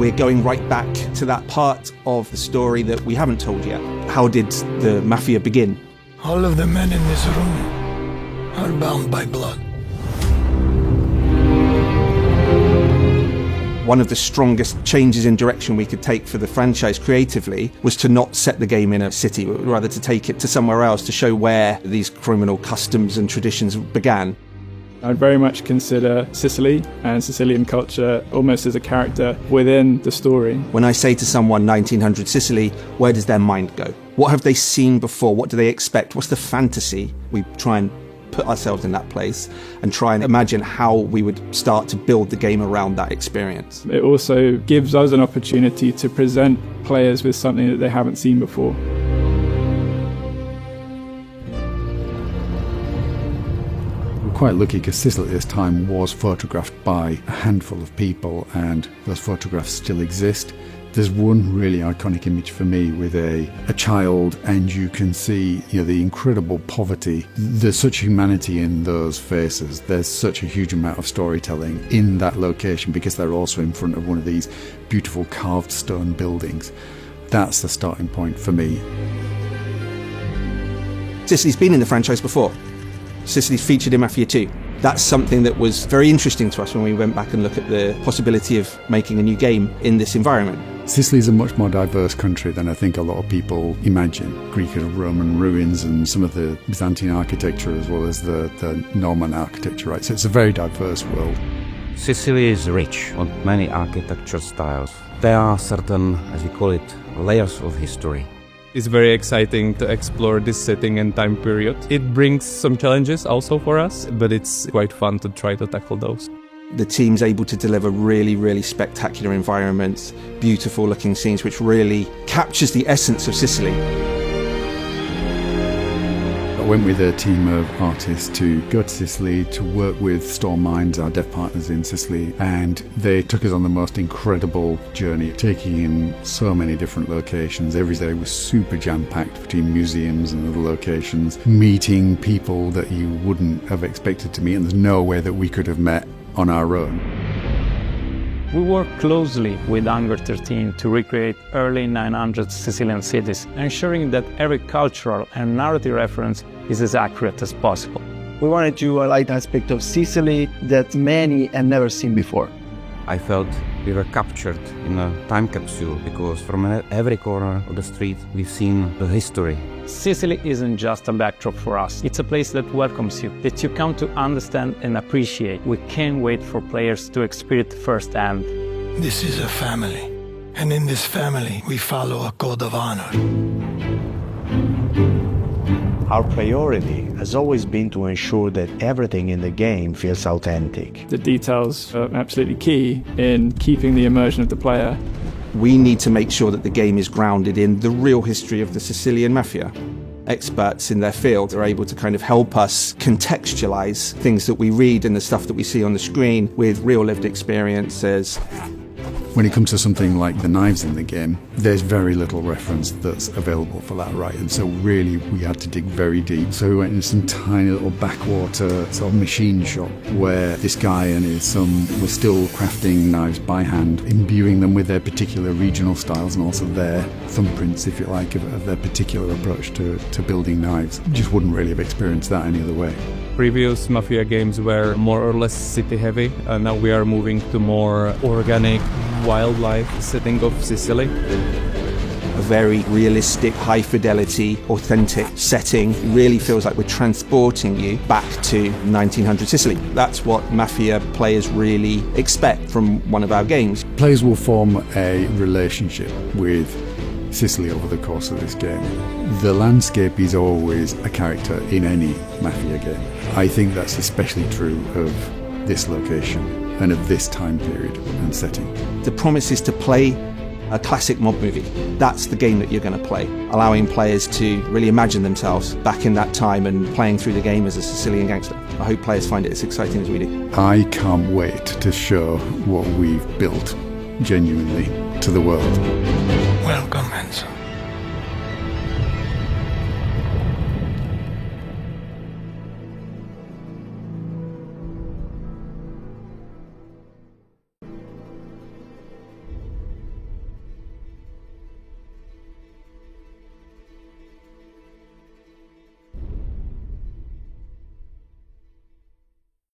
We're going right back to that part of the story that we haven't told yet. How did the Mafia begin? All of the men in this room are bound by blood. One of the strongest changes in direction we could take for the franchise creatively was to not set the game in a city, but rather to take it to somewhere else to show where these criminal customs and traditions began. I'd very much consider Sicily and Sicilian culture almost as a character within the story. When I say to someone 1900 Sicily, where does their mind go? What have they seen before? What do they expect? What's the fantasy? We try and put ourselves in that place and try and imagine how we would start to build the game around that experience. It also gives us an opportunity to present players with something that they haven't seen before. We're quite lucky because Sicily at this time was photographed by a handful of people, and those photographs still exist. There's one really iconic image for me with a child, and you can see, the incredible poverty. There's such humanity in those faces. There's such a huge amount of storytelling in that location because they're also in front of one of these beautiful carved stone buildings. That's the starting point for me. Sicily's been in the franchise before. Sicily's featured in Mafia 2. That's something that was very interesting to us when we went back and looked at the possibility of making a new game in this environment. Sicily is a much more diverse country than I think a lot of people imagine. Greek and Roman ruins and some of the Byzantine architecture as well as the Norman architecture, right? So it's a very diverse world. Sicily is rich on many architecture styles. There are certain, as we call it, layers of history. It's very exciting to explore this setting and time period. It brings some challenges also for us, but it's quite fun to try to tackle those. The team's able to deliver really, really spectacular environments, beautiful looking scenes, which really captures the essence of Sicily. I went with a team of artists to go to Sicily to work with Storm Minds, our dev partners in Sicily, and they took us on the most incredible journey, taking in so many different locations. Every day was super jam-packed between museums and other locations, meeting people that you wouldn't have expected to meet, and there's no way that we could have met on our own. We work closely with Hangar 13 to recreate early 900 Sicilian cities, ensuring that every cultural and narrative reference is as accurate as possible. We wanted to highlight an aspect of Sicily that many have never seen before. I felt we were captured in a time capsule because from every corner of the street we've seen the history. Sicily isn't just a backdrop for us, it's a place that welcomes you, that you come to understand and appreciate. We can't wait for players to experience it firsthand. This is a family, and in this family we follow a code of honor. Our priority has always been to ensure that everything in the game feels authentic. The details are absolutely key in keeping the immersion of the player. We need to make sure that the game is grounded in the real history of the Sicilian Mafia. Experts in their field are able to kind of help us contextualize things that we read and the stuff that we see on the screen with real lived experiences. When it comes to something like the knives in the game, there's very little reference that's available for that, right? And so really we had to dig very deep. So we went into some tiny little backwater sort of machine shop where this guy and his son were still crafting knives by hand, imbuing them with their particular regional styles and also their thumbprints, if you like, of their particular approach to building knives. You just wouldn't really have experienced that any other way. Previous Mafia games were more or less city heavy, and now we are moving to more organic wildlife setting of Sicily. A very realistic, high fidelity, authentic setting. It really feels like we're transporting you back to 1900 Sicily. That's what Mafia players really expect from one of our games. Players will form a relationship with Sicily over the course of this game. The landscape is always a character in any Mafia game. I think that's especially true of this location and of this time period and setting. The promise is to play a classic mob movie. That's the game that you're going to play, allowing players to really imagine themselves back in that time and playing through the game as a Sicilian gangster. I hope players find it as exciting as we do. I can't wait to show what we've built genuinely to the world. Welcome.